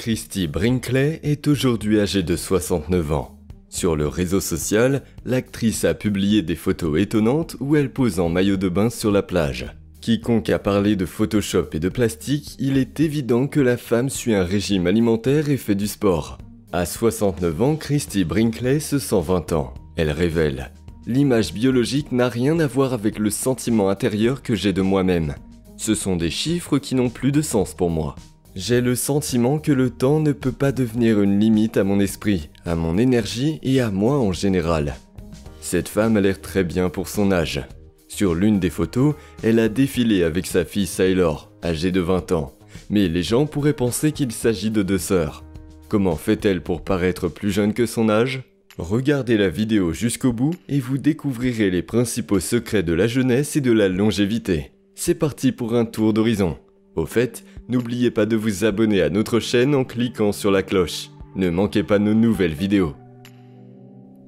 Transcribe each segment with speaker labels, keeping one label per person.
Speaker 1: Christie Brinkley est aujourd'hui âgée de 69 ans. Sur le réseau social, l'actrice a publié des photos étonnantes où elle pose en maillot de bain sur la plage. Quiconque a parlé de Photoshop et de plastique, il est évident que la femme suit un régime alimentaire et fait du sport. À 69 ans, Christie Brinkley se sent 20 ans. Elle révèle « L'image biologique n'a rien à voir avec le sentiment intérieur que j'ai de moi-même. Ce sont des chiffres qui n'ont plus de sens pour moi. J'ai le sentiment que le temps ne peut pas devenir une limite à mon esprit, à mon énergie et à moi en général. » Cette femme a l'air très bien pour son âge. Sur l'une des photos, elle a défilé avec sa fille Sailor, âgée de 20 ans. Mais les gens pourraient penser qu'il s'agit de deux sœurs. Comment fait-elle pour paraître plus jeune que son âge ? Regardez la vidéo jusqu'au bout et vous découvrirez les principaux secrets de la jeunesse et de la longévité. C'est parti pour un tour d'horizon. Au fait, n'oubliez pas de vous abonner à notre chaîne en cliquant sur la cloche. Ne manquez pas nos nouvelles vidéos.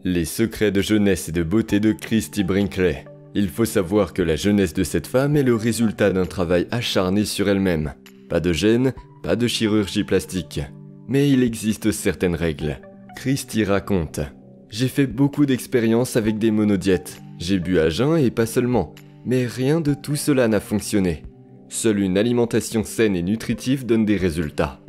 Speaker 1: Les secrets de jeunesse et de beauté de Christie Brinkley. Il faut savoir que la jeunesse de cette femme est le résultat d'un travail acharné sur elle-même. Pas de gènes, pas de chirurgie plastique. Mais il existe certaines règles. Christie raconte « J'ai fait beaucoup d'expériences avec des monodiètes. J'ai bu à jeun et pas seulement. Mais rien de tout cela n'a fonctionné. Seule une alimentation saine et nutritive donne des résultats. »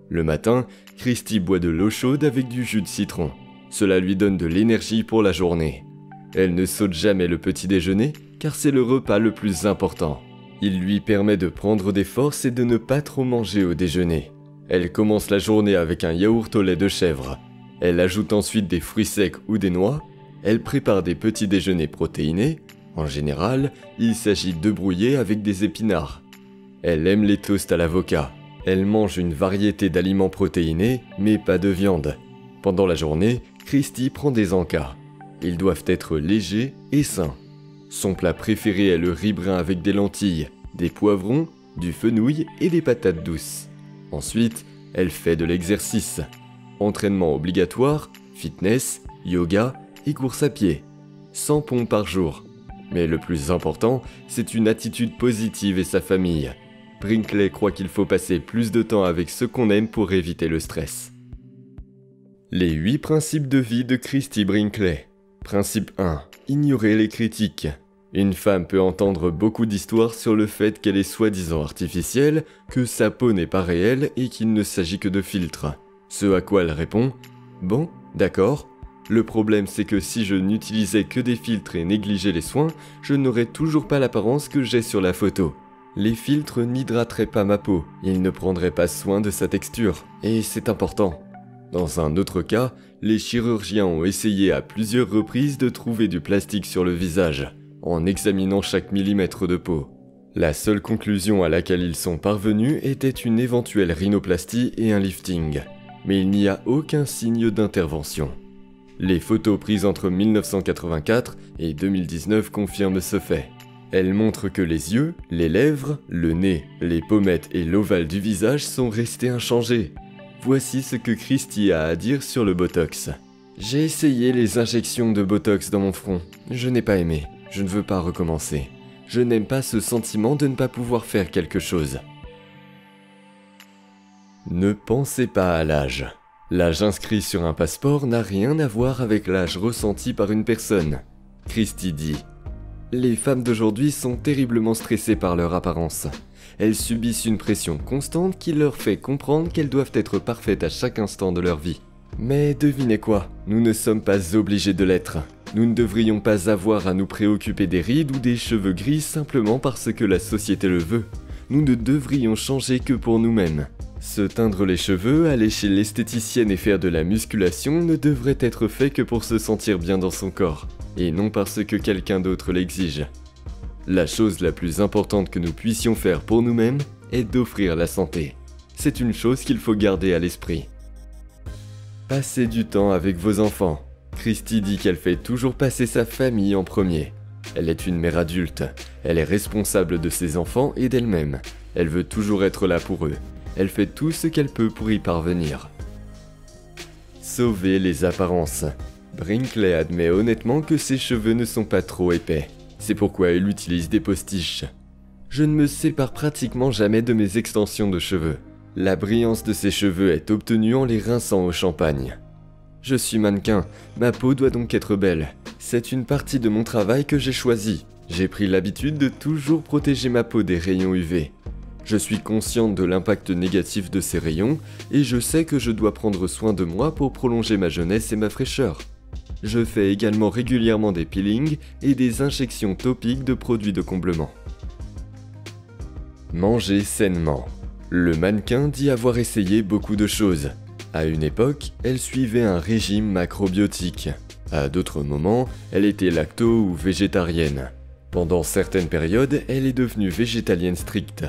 Speaker 1: Le matin, Christie boit de l'eau chaude avec du jus de citron. Cela lui donne de l'énergie pour la journée. Elle ne saute jamais le petit déjeuner, car c'est le repas le plus important. Il lui permet de prendre des forces et de ne pas trop manger au déjeuner. Elle commence la journée avec un yaourt au lait de chèvre. Elle ajoute ensuite des fruits secs ou des noix. Elle prépare des petits déjeuners protéinés. En général, il s'agit d'œufs brouillés avec des épinards. Elle aime les toasts à l'avocat. Elle mange une variété d'aliments protéinés, mais pas de viande. Pendant la journée, Christie prend des encas. Ils doivent être légers et sains. Son plat préféré est le riz brun avec des lentilles, des poivrons, du fenouil et des patates douces. Ensuite, elle fait de l'exercice. Entraînement obligatoire, fitness, yoga et course à pied. 100 pompes par jour. Mais le plus important, c'est une attitude positive et sa famille. Brinkley croit qu'il faut passer plus de temps avec ceux qu'on aime pour éviter le stress. Les 8 principes de vie de Christie Brinkley. Principe 1. Ignorer les critiques. Une femme peut entendre beaucoup d'histoires sur le fait qu'elle est soi-disant artificielle, que sa peau n'est pas réelle et qu'il ne s'agit que de filtres. Ce à quoi elle répond « Bon, d'accord. Le problème c'est que si je n'utilisais que des filtres et négligeais les soins, je n'aurais toujours pas l'apparence que j'ai sur la photo. Les filtres n'hydrateraient pas ma peau, ils ne prendraient pas soin de sa texture, et c'est important. » Dans un autre cas, les chirurgiens ont essayé à plusieurs reprises de trouver du plastique sur le visage, en examinant chaque millimètre de peau. La seule conclusion à laquelle ils sont parvenus était une éventuelle rhinoplastie et un lifting. Mais il n'y a aucun signe d'intervention. Les photos prises entre 1984 et 2019 confirment ce fait. Elles montrent que les yeux, les lèvres, le nez, les pommettes et l'ovale du visage sont restés inchangés. Voici ce que Christie a à dire sur le Botox. « J'ai essayé les injections de Botox dans mon front. Je n'ai pas aimé. Je ne veux pas recommencer. Je n'aime pas ce sentiment de ne pas pouvoir faire quelque chose. » Ne pensez pas à l'âge. L'âge inscrit sur un passeport n'a rien à voir avec l'âge ressenti par une personne. Christie dit « Les femmes d'aujourd'hui sont terriblement stressées par leur apparence. Elles subissent une pression constante qui leur fait comprendre qu'elles doivent être parfaites à chaque instant de leur vie. Mais devinez quoi, nous ne sommes pas obligés de l'être. Nous ne devrions pas avoir à nous préoccuper des rides ou des cheveux gris simplement parce que la société le veut. Nous ne devrions changer que pour nous-mêmes. Se teindre les cheveux, aller chez l'esthéticienne et faire de la musculation ne devrait être fait que pour se sentir bien dans son corps, et non parce que quelqu'un d'autre l'exige. La chose la plus importante que nous puissions faire pour nous-mêmes est d'offrir la santé. C'est une chose qu'il faut garder à l'esprit. Passez du temps avec vos enfants. Christie dit qu'elle fait toujours passer sa famille en premier. Elle est une mère adulte. Elle est responsable de ses enfants et d'elle-même. Elle veut toujours être là pour eux. Elle fait tout ce qu'elle peut pour y parvenir. Sauver les apparences. Brinkley admet honnêtement que ses cheveux ne sont pas trop épais. C'est pourquoi elle utilise des postiches. Je ne me sépare pratiquement jamais de mes extensions de cheveux. La brillance de ses cheveux est obtenue en les rinçant au champagne. Je suis mannequin, ma peau doit donc être belle. C'est une partie de mon travail que j'ai choisi. J'ai pris l'habitude de toujours protéger ma peau des rayons UV. Je suis consciente de l'impact négatif de ces rayons et je sais que je dois prendre soin de moi pour prolonger ma jeunesse et ma fraîcheur. Je fais également régulièrement des peelings et des injections topiques de produits de comblement. Manger sainement. Le mannequin dit avoir essayé beaucoup de choses. À une époque, elle suivait un régime macrobiotique. À d'autres moments, elle était lacto ou végétarienne. Pendant certaines périodes, elle est devenue végétalienne stricte.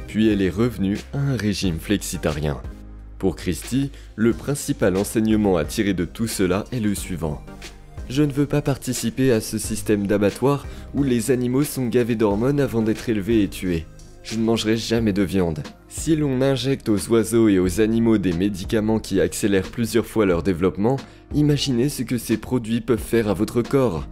Speaker 1: Puis elle est revenue à un régime flexitarien. Pour Christy, le principal enseignement à tirer de tout cela est le suivant. Je ne veux pas participer à ce système d'abattoir où les animaux sont gavés d'hormones avant d'être élevés et tués. Je ne mangerai jamais de viande. Si l'on injecte aux oiseaux et aux animaux des médicaments qui accélèrent plusieurs fois leur développement, imaginez ce que ces produits peuvent faire à votre corps.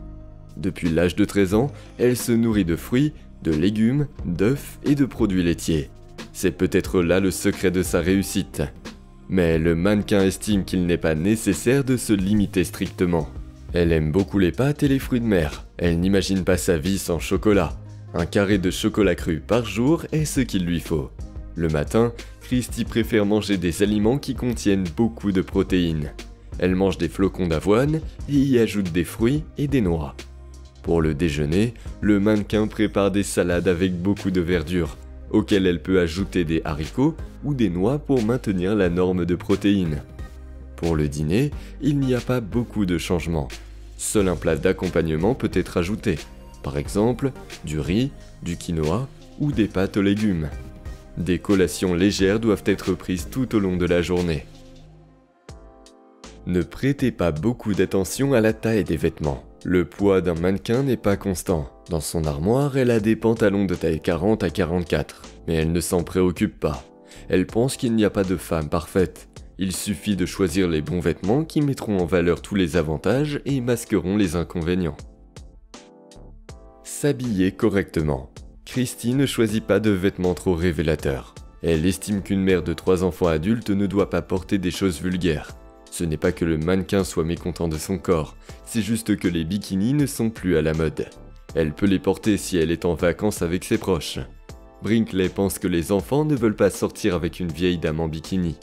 Speaker 1: Depuis l'âge de 13 ans, elle se nourrit de fruits, de légumes, d'œufs et de produits laitiers. C'est peut-être là le secret de sa réussite. Mais le mannequin estime qu'il n'est pas nécessaire de se limiter strictement. Elle aime beaucoup les pâtes et les fruits de mer. Elle n'imagine pas sa vie sans chocolat. Un carré de chocolat cru par jour est ce qu'il lui faut. Le matin, Christy préfère manger des aliments qui contiennent beaucoup de protéines. Elle mange des flocons d'avoine et y ajoute des fruits et des noix. Pour le déjeuner, le mannequin prépare des salades avec beaucoup de verdure, auxquelles elle peut ajouter des haricots ou des noix pour maintenir la norme de protéines. Pour le dîner, il n'y a pas beaucoup de changements. Seul un plat d'accompagnement peut être ajouté. Par exemple, du riz, du quinoa ou des pâtes aux légumes. Des collations légères doivent être prises tout au long de la journée. Ne prêtez pas beaucoup d'attention à la taille des vêtements. Le poids d'un mannequin n'est pas constant. Dans son armoire, elle a des pantalons de taille 40 à 44, mais elle ne s'en préoccupe pas. Elle pense qu'il n'y a pas de femme parfaite. Il suffit de choisir les bons vêtements qui mettront en valeur tous les avantages et masqueront les inconvénients. S'habiller correctement. Christy ne choisit pas de vêtements trop révélateurs. Elle estime qu'une mère de 3 enfants adultes ne doit pas porter des choses vulgaires. Ce n'est pas que le mannequin soit mécontent de son corps, c'est juste que les bikinis ne sont plus à la mode. Elle peut les porter si elle est en vacances avec ses proches. Brinkley pense que les enfants ne veulent pas sortir avec une vieille dame en bikini.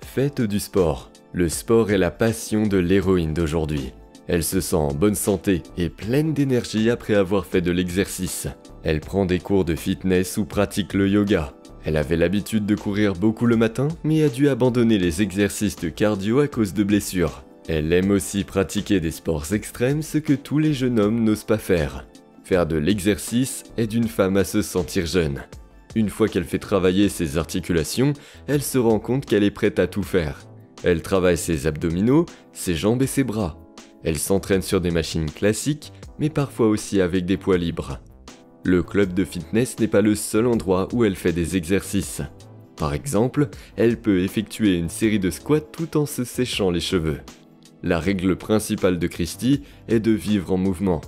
Speaker 1: Faites du sport. Le sport est la passion de l'héroïne d'aujourd'hui. Elle se sent en bonne santé et pleine d'énergie après avoir fait de l'exercice. Elle prend des cours de fitness ou pratique le yoga. Elle avait l'habitude de courir beaucoup le matin, mais a dû abandonner les exercices de cardio à cause de blessures. Elle aime aussi pratiquer des sports extrêmes, ce que tous les jeunes hommes n'osent pas faire. Faire de l'exercice aide une femme à se sentir jeune. Une fois qu'elle fait travailler ses articulations, elle se rend compte qu'elle est prête à tout faire. Elle travaille ses abdominaux, ses jambes et ses bras. Elle s'entraîne sur des machines classiques, mais parfois aussi avec des poids libres. Le club de fitness n'est pas le seul endroit où elle fait des exercices. Par exemple, elle peut effectuer une série de squats tout en se séchant les cheveux. La règle principale de Christy est de vivre en mouvement.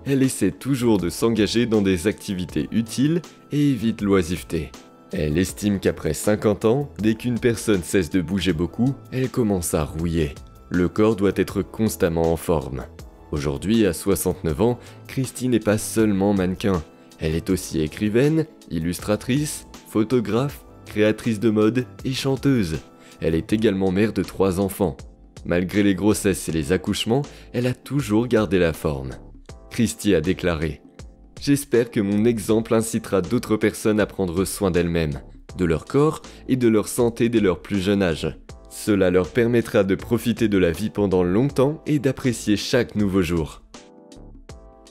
Speaker 1: Elle essaie toujours de s'engager dans des activités utiles et évite l'oisiveté. Elle estime qu'après 50 ans, dès qu'une personne cesse de bouger beaucoup, elle commence à rouiller. Le corps doit être constamment en forme. Aujourd'hui, à 69 ans, Christy n'est pas seulement mannequin. Elle est aussi écrivaine, illustratrice, photographe, créatrice de mode et chanteuse. Elle est également mère de 3 enfants. Malgré les grossesses et les accouchements, elle a toujours gardé la forme. Christy a déclaré « J'espère que mon exemple incitera d'autres personnes à prendre soin d'elles-mêmes, de leur corps et de leur santé dès leur plus jeune âge. Cela leur permettra de profiter de la vie pendant longtemps et d'apprécier chaque nouveau jour. »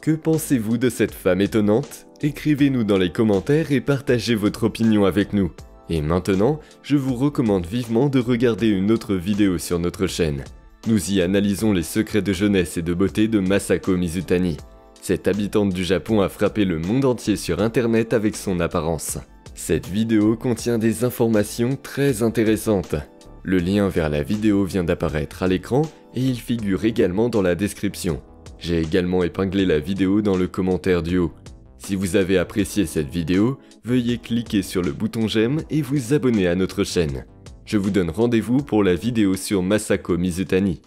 Speaker 1: Que pensez-vous de cette femme étonnante ? Écrivez-nous dans les commentaires et partagez votre opinion avec nous. Et maintenant, je vous recommande vivement de regarder une autre vidéo sur notre chaîne. Nous y analysons les secrets de jeunesse et de beauté de Masako Mizutani. Cette habitante du Japon a frappé le monde entier sur internet avec son apparence. Cette vidéo contient des informations très intéressantes. Le lien vers la vidéo vient d'apparaître à l'écran et il figure également dans la description. J'ai également épinglé la vidéo dans le commentaire du haut. Si vous avez apprécié cette vidéo, veuillez cliquer sur le bouton j'aime et vous abonner à notre chaîne. Je vous donne rendez-vous pour la vidéo sur Masako Mizutani.